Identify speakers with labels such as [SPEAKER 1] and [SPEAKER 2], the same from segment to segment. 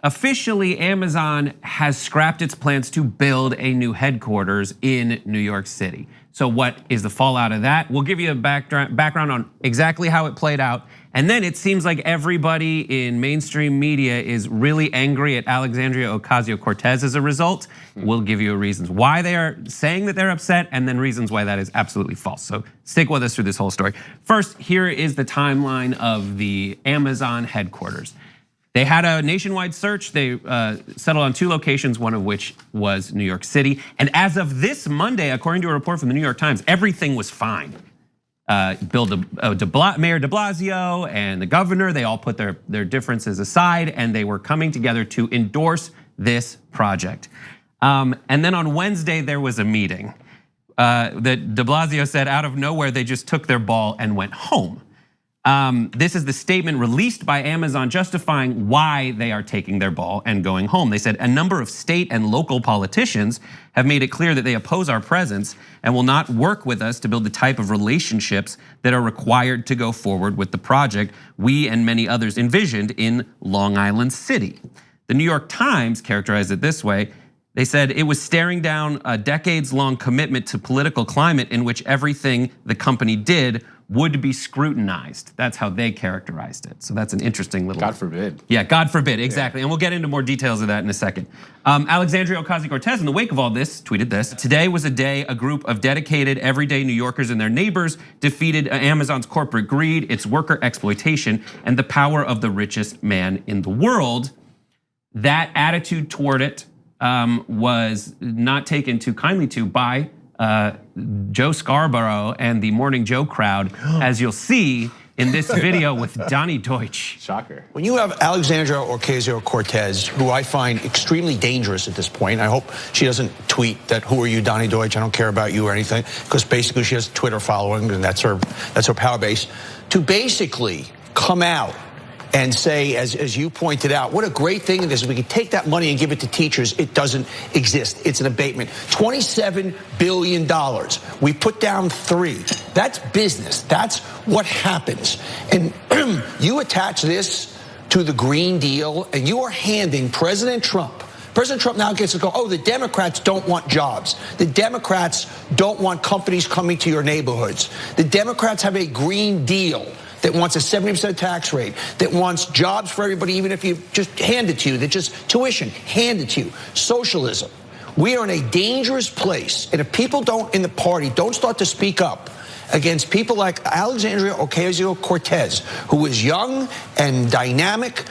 [SPEAKER 1] officially, Amazon has scrapped its plans to build a new headquarters in New York City. So what is the fallout of that? We'll give you a background on exactly how it played out. And then it seems like everybody in mainstream media is really angry at Alexandria Ocasio-Cortez as a result. We'll give you reasons why they are saying that they're upset and then reasons why that is absolutely false. So stick with us through this whole story. First, here is the timeline of the Amazon headquarters. They had a nationwide search. They settled on 2 locations, one of which was New York City. And as of this Monday, according to a report from the New York Times, everything was fine. Mayor de Blasio and the governor, they all put their differences aside and they were coming together to endorse this project. And then on Wednesday, there was a meeting that de Blasio said out of nowhere, they just took their ball and went home. This is the statement released by Amazon justifying why they are taking their ball and going home. They said a number of state and local politicians have made it clear that they oppose our presence and will not work with us to build the type of relationships that are required to go forward with the project we and many others envisioned in Long Island City. The New York Times characterized it this way. They said it was staring down a decades-long commitment to political climate in which everything the company did would be scrutinized. That's how they characterized it. So that's an interesting little.
[SPEAKER 2] God forbid.
[SPEAKER 1] Yeah, God forbid, exactly. And we'll get into more details of that in a second. Alexandria Ocasio-Cortez, in the wake of all this, tweeted this. Today was a day a group of dedicated, everyday New Yorkers and their neighbors defeated Amazon's corporate greed, its worker exploitation, and the power of the richest man in the world. That attitude toward it was not taken too kindly to by Joe Scarborough and the Morning Joe crowd, as you'll see in this video with Donnie Deutsch.
[SPEAKER 2] Shocker.
[SPEAKER 3] When you have Alexandria Ocasio-Cortez, who I find extremely dangerous at this point, I hope she doesn't tweet that, who are you, Donnie Deutsch, I don't care about you or anything, because basically she has Twitter following and that's her power base, to basically come out and say, as you pointed out, what a great thing it is. We can take that money and give it to teachers. It doesn't exist. It's an abatement. $27 billion. We put down 3. That's business. That's what happens. And you attach this to the Green Deal, and you are handing President Trump now gets to go, oh, the Democrats don't want jobs. The Democrats don't want companies coming to your neighborhoods. The Democrats have a Green Deal that wants a 70% tax rate, that wants jobs for everybody, even if you just hand it to you, that just tuition, hand it to you. Socialism. We are in a dangerous place, and if people in the party don't start to speak up against people like Alexandria Ocasio-Cortez, who is young and dynamic,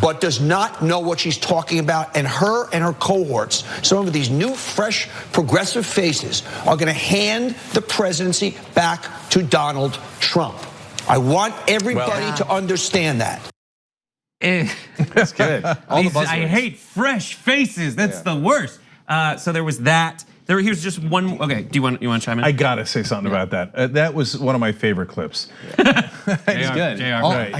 [SPEAKER 3] but does not know what she's talking about, and her cohorts, some of these new, fresh, progressive faces, are gonna hand the presidency back to Donald Trump. I want everybody to understand that.
[SPEAKER 2] That's good. All the buzzwords.
[SPEAKER 1] I hate fresh faces. That's the worst. So there was that. Here's just one. Okay, do you want to chime in?
[SPEAKER 4] I gotta say something about that. That was one of my favorite clips.
[SPEAKER 2] It's good. He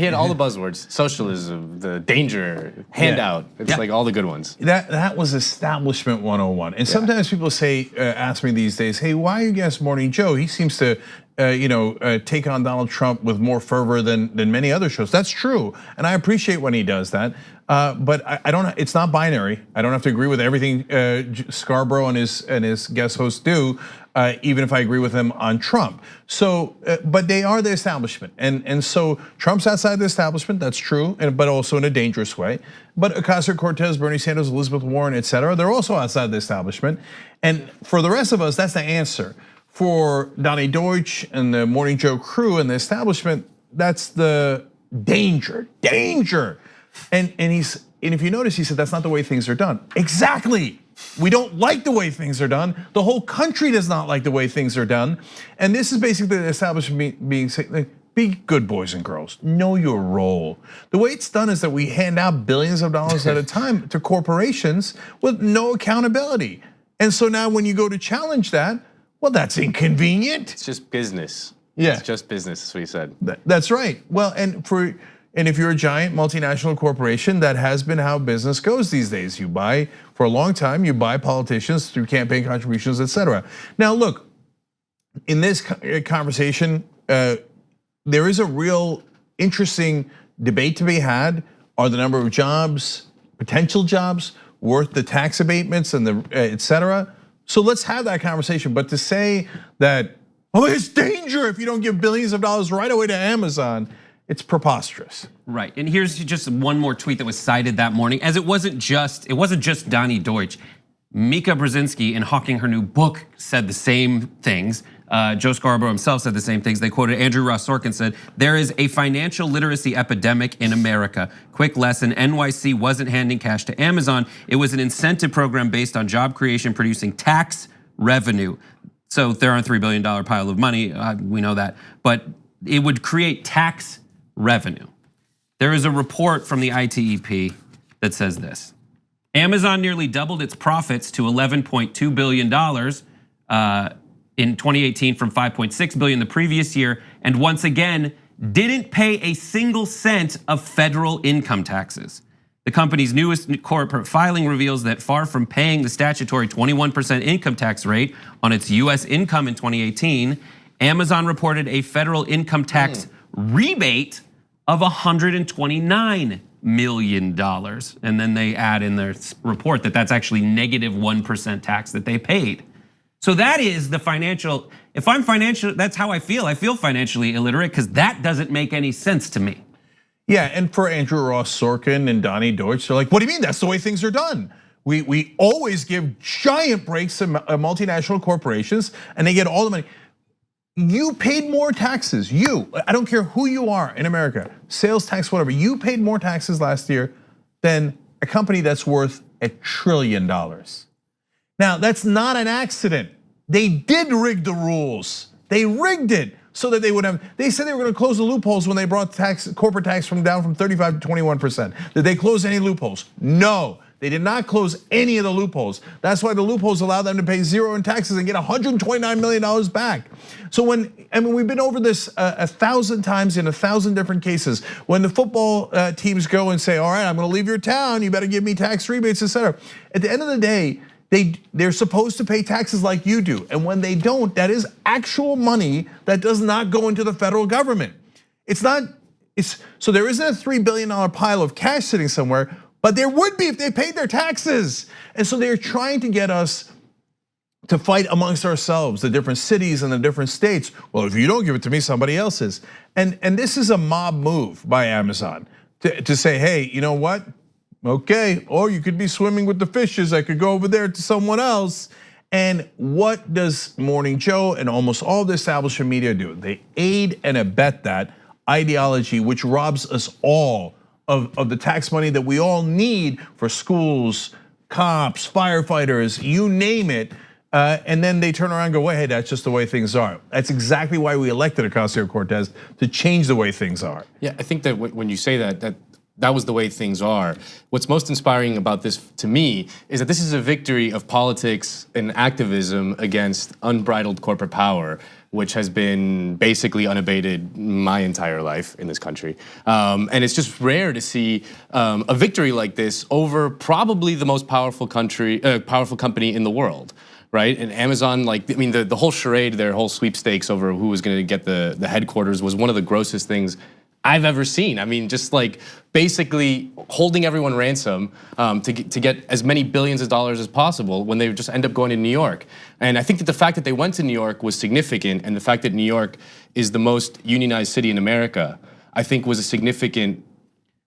[SPEAKER 2] had all the buzzwords: socialism, the danger, handout. It's like all the good ones.
[SPEAKER 4] That was establishment 101. And sometimes people say, ask me these days, hey, why are you against Morning Joe? He seems to take on Donald Trump with more fervor than many other shows. That's true, and I appreciate when he does that. But I don't. It's not binary. I don't have to agree with everything Scarborough and his guest hosts do, even if I agree with him on Trump. So, but they are the establishment, and so Trump's outside the establishment. That's true, but also in a dangerous way. But Ocasio-Cortez, Bernie Sanders, Elizabeth Warren, etc., they're also outside the establishment. And for the rest of us, that's the answer. For Donnie Deutsch and the Morning Joe crew and the establishment, that's the danger. And if you notice, he said that's not the way things are done. Exactly. We don't like the way things are done. The whole country does not like the way things are done. And this is basically the establishment being saying, be good boys and girls, know your role. The way it's done is that we hand out billions of dollars at a time to corporations with no accountability. And so now when you go to challenge that, well, that's inconvenient.
[SPEAKER 2] It's just business.
[SPEAKER 4] Yeah.
[SPEAKER 2] It's just business, that's what he said.
[SPEAKER 4] That's right. Well, and if you're a giant multinational corporation, that has been how business goes these days. For a long time, you buy politicians through campaign contributions, etc. Now, look, in this conversation, there is a real interesting debate to be had. Are the number of jobs potential jobs, worth the tax abatements and the et cetera. So let's have that conversation. But to say that, oh, it's danger if you don't give billions of dollars right away to Amazon, it's preposterous.
[SPEAKER 1] Right, and here's just one more tweet that was cited that morning, as it wasn't just Donnie Deutsch. Mika Brzezinski, in hawking her new book, said the same things. Joe Scarborough himself said the same things. They quoted Andrew Ross Sorkin, said, "There is a financial literacy epidemic in America. Quick lesson, NYC wasn't handing cash to Amazon. It was an incentive program based on job creation producing tax revenue." So they're on a $3 billion pile of money, we know that. But it would create tax revenue. There is a report from the ITEP that says this. Amazon nearly doubled its profits to $11.2 billion in 2018 from $5.6 billion the previous year, and once again, didn't pay a single cent of federal income taxes. The company's newest corporate filing reveals that far from paying the statutory 21% income tax rate on its US income in 2018, Amazon reported a federal income tax rebate of $129 million. And then they add in their report that that's actually negative 1% tax that they paid. So that is the financial, if I'm financial, that's how I feel. I feel financially illiterate because that doesn't make any sense to me.
[SPEAKER 4] Yeah, and for Andrew Ross Sorkin and Donnie Deutsch, they're like, what do you mean? That's the way things are done. We always give giant breaks to multinational corporations and they get all the money. You paid more taxes, I don't care who you are in America, sales tax, whatever, you paid more taxes last year than a company that's worth $1 trillion. Now, that's not an accident. They did rig the rules. They rigged it so that they would have, they said they were gonna close the loopholes when they brought corporate tax down from 35 to 21%. Did they close any loopholes? No, they did not close any of the loopholes. That's why the loopholes allow them to pay zero in taxes and get $129 million back. So we've been over this 1,000 times in 1,000 different cases. When the football teams go and say, all right, I'm gonna leave your town, you better give me tax rebates, et cetera. At the end of the day, they're supposed to pay taxes like you do. And when they don't, that is actual money that does not go into the federal government. So there isn't a $3 billion pile of cash sitting somewhere, but there would be if they paid their taxes. And so they're trying to get us to fight amongst ourselves, the different cities and the different states. Well, if you don't give it to me, somebody else is. And this is a mob move by Amazon to say, hey, you know what? Okay, or you could be swimming with the fishes. I could go over there to someone else. And what does Morning Joe and almost all the establishment media do? They aid and abet that ideology, which robs us all of the tax money that we all need for schools, cops, firefighters, you name it. And then they turn around and go, well, hey, that's just the way things are. That's exactly why we elected Ocasio-Cortez, to change the way things are.
[SPEAKER 2] Yeah, I think that when you say that was the way things are. What's most inspiring about this to me is that this is a victory of politics and activism against unbridled corporate power, which has been basically unabated my entire life in this country. And it's just rare to see a victory like this over probably the most powerful company in the world. Right, and Amazon, the whole charade, their whole sweepstakes over who was going to get the headquarters was one of the grossest things I've ever seen. I mean, just like basically holding everyone ransom to get as many billions of dollars as possible when they just end up going to New York. And I think that the fact that they went to New York was significant, and the fact that New York is the most unionized city in America, I think was a significant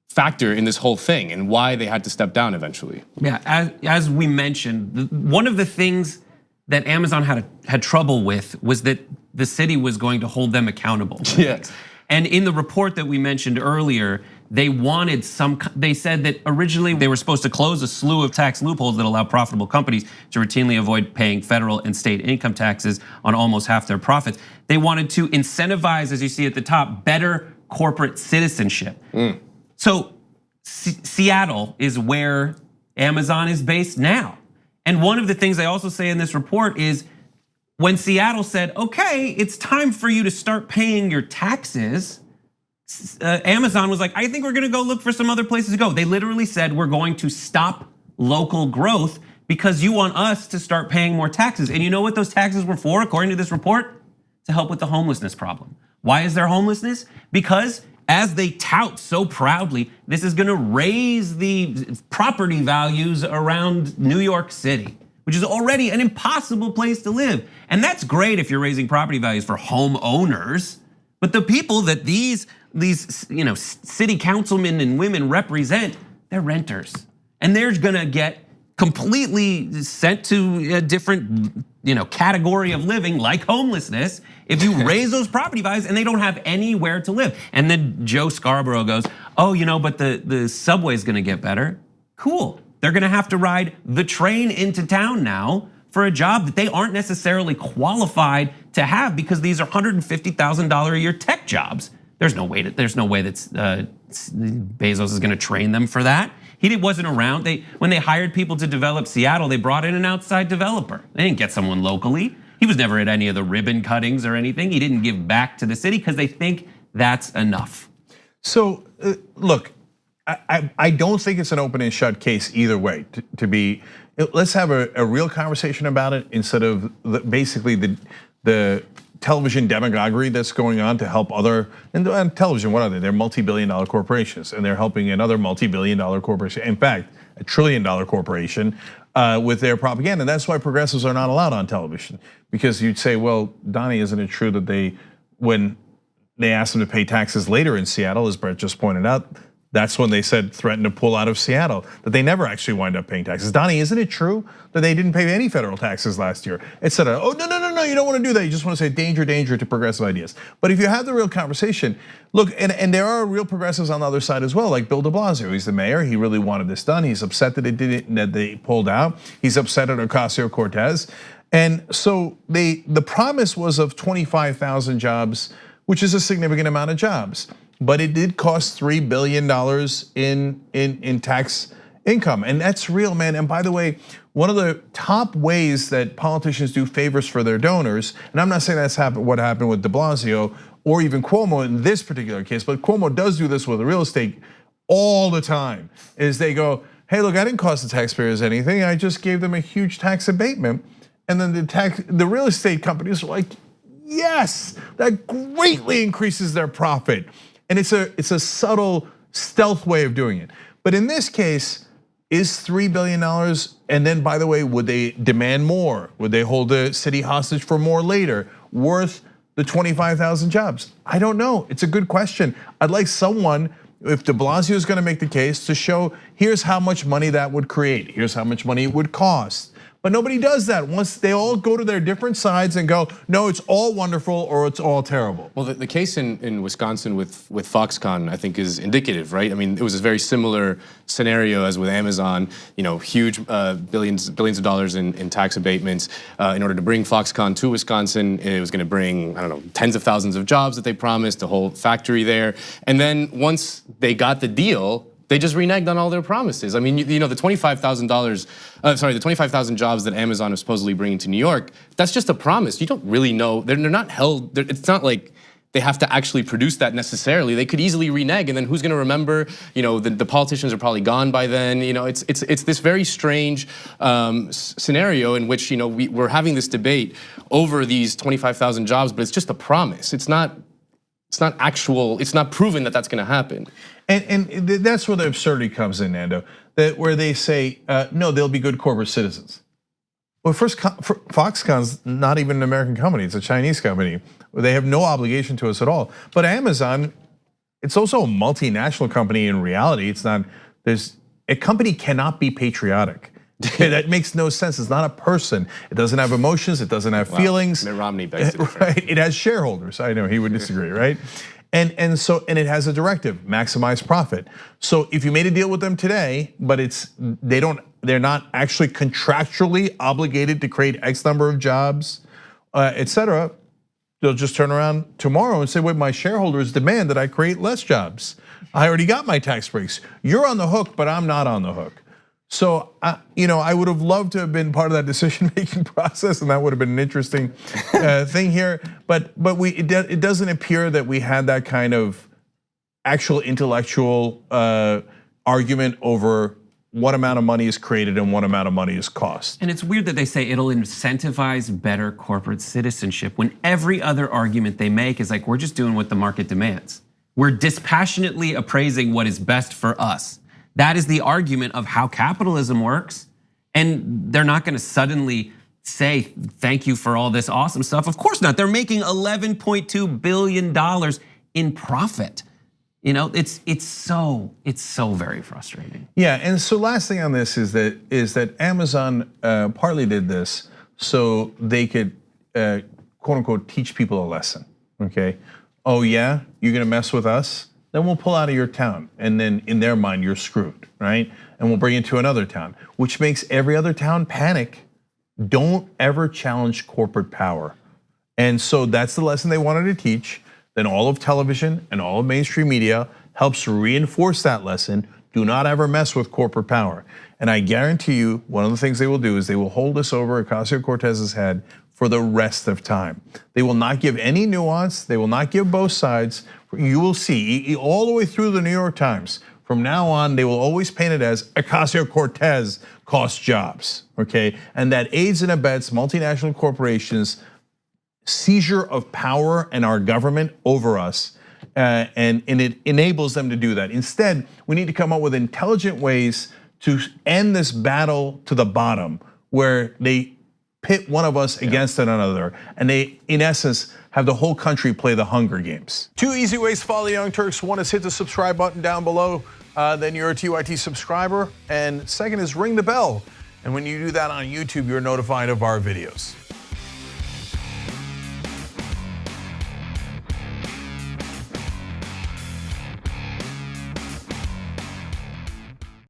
[SPEAKER 2] factor in this whole thing and why they had to step down eventually.
[SPEAKER 1] Yeah, as we mentioned, one of the things that Amazon had trouble with was that the city was going to hold them accountable.
[SPEAKER 2] Yeah.
[SPEAKER 1] And in the report that we mentioned earlier, they said that originally they were supposed to close a slew of tax loopholes that allow profitable companies to routinely avoid paying federal and state income taxes on almost half their profits. They wanted to incentivize, as you see at the top, better corporate citizenship. So Seattle is where Amazon is based now. And one of the things they also say in this report is when Seattle said, okay, it's time for you to start paying your taxes, Amazon was like, I think we're gonna go look for some other places to go. They literally said, we're going to stop local growth because you want us to start paying more taxes. And you know what those taxes were for, according to this report? To help with the homelessness problem. Why is there homelessness? Because as they tout so proudly, this is gonna raise the property values around New York City, which is already an impossible place to live. And that's great if you're raising property values for homeowners, but the people that these city councilmen and women represent, they're renters. And they're gonna get completely sent to a different category of living, like homelessness, if you raise those property values and they don't have anywhere to live. And then Joe Scarborough goes, oh, but the subway's gonna get better. Cool, they're gonna have to ride the train into town now for a job that they aren't necessarily qualified to have, because these are $150,000 a year tech jobs. There's no way that Bezos is gonna train them for that. He wasn't around. When they hired people to develop Seattle, they brought in an outside developer. They didn't get someone locally. He was never at any of the ribbon cuttings or anything. He didn't give back to the city because they think that's enough.
[SPEAKER 4] So look, I don't think it's an open and shut case either way. Let's have a real conversation about it instead of basically the television demagoguery that's going on to help and television, what are they? They're multi-billion-dollar corporations, and they're helping another multi-billion-dollar corporation. In fact, $1 trillion corporation with their propaganda. That's why progressives are not allowed on television, because you'd say, well, Donnie, isn't it true that when they asked them to pay taxes later in Seattle, as Brett just pointed out, that's when they threatened to pull out of Seattle, that they never actually wind up paying taxes. Donnie, isn't it true that they didn't pay any federal taxes last year? Instead of, oh, no, you don't want to do that. You just want to say danger, danger to progressive ideas. But if you have the real conversation, look, and there are real progressives on the other side as well, like Bill de Blasio. He's the mayor, he really wanted this done. He's upset that they pulled out. He's upset at Ocasio-Cortez. And so the promise was of 25,000 jobs, which is a significant amount of jobs. But it did cost $3 billion in tax income, and that's real, man. And by the way, one of the top ways that politicians do favors for their donors, and I'm not saying that's what happened with de Blasio or even Cuomo in this particular case, but Cuomo does do this with the real estate all the time, is they go, hey, look, I didn't cost the taxpayers anything. I just gave them a huge tax abatement. And then the real estate companies are like, yes, that greatly increases their profit. And it's a subtle stealth way of doing it. But in this case, is $3 billion, and then by the way, would they demand more? Would they hold the city hostage for more later, worth the 25,000 jobs? I don't know, it's a good question. I'd like someone, if de Blasio is gonna make the case, to show here's how much money that would create, here's how much money it would cost. But nobody does that. Once they all go to their different sides and go, no, it's all wonderful or it's all terrible.
[SPEAKER 2] Well, the case in Wisconsin with Foxconn, I think, is indicative, right? I mean, it was a very similar scenario as with Amazon. Huge billions of dollars in tax abatements in order to bring Foxconn to Wisconsin. It was going to bring, I don't know, tens of thousands of jobs that they promised, a whole factory there. And then once they got the deal, they just reneged on all their promises. I mean, the the 25,000 jobs that Amazon is supposedly bringing to New York, that's just a promise. You don't really know, they're not held, it's not like they have to actually produce that necessarily. They could easily renege, and then who's gonna remember? The politicians are probably gone by then. It's this very strange scenario in which we're having this debate over these 25,000 jobs, but it's just a promise. It's not actual, it's not proven that that's gonna happen.
[SPEAKER 4] And that's where the absurdity comes in, Nando, where they say, no, they'll be good corporate citizens. Well, first, Foxconn's not even an American company, it's a Chinese company. They have no obligation to us at all. But Amazon, it's also a multinational company in reality. A company cannot be patriotic. That makes no sense. It's not a person. It doesn't have emotions. It doesn't have feelings.
[SPEAKER 2] Mitt Romney begs to differ.
[SPEAKER 4] Right. It has shareholders. I know he would disagree, right? And it has a directive: maximize profit. So if you made a deal with them today, but they're not actually contractually obligated to create X number of jobs, et cetera, they'll just turn around tomorrow and say, wait, my shareholders demand that I create less jobs. I already got my tax breaks. You're on the hook, but I'm not on the hook. So I would have loved to have been part of that decision-making process, and that would have been an interesting thing here. But it doesn't appear that we had that kind of actual intellectual argument over what amount of money is created and what amount of money is cost.
[SPEAKER 1] And it's weird that they say it'll incentivize better corporate citizenship when every other argument they make is like, we're just doing what the market demands. We're dispassionately appraising what is best for us. That is the argument of how capitalism works. And they're not gonna suddenly say, thank you for all this awesome stuff. Of course not, they're making $11.2 billion in profit. You know, it's so very frustrating.
[SPEAKER 4] Yeah, and so last thing on this is that Amazon partly did this so they could quote unquote teach people a lesson. Okay, oh yeah, you're gonna mess with us, then we'll pull out of your town, and then in their mind you're screwed, right? And we'll bring you to another town, which makes every other town panic. Don't ever challenge corporate power, and so that's the lesson they wanted to teach. Then all of television and all of mainstream media helps reinforce that lesson. Do not ever mess with corporate power. And I guarantee you, one of the things they will do is they will hold this over Ocasio-Cortez's head for the rest of time. They will not give any nuance. They will not give both sides. You will see all the way through the New York Times. From now on, they will always paint it as Ocasio-Cortez costs jobs, okay? And that aids and abets multinational corporations' seizure of power and our government over us, and it enables them to do that. Instead, we need to come up with intelligent ways to end this battle to the bottom, where they pit one of us against another, and they, in essence, have the whole country play the Hunger Games. Two easy ways to follow the Young Turks. One is hit the subscribe button down below, then you're a TYT subscriber, and second is ring the bell. And when you do that on YouTube, you're notified of our videos.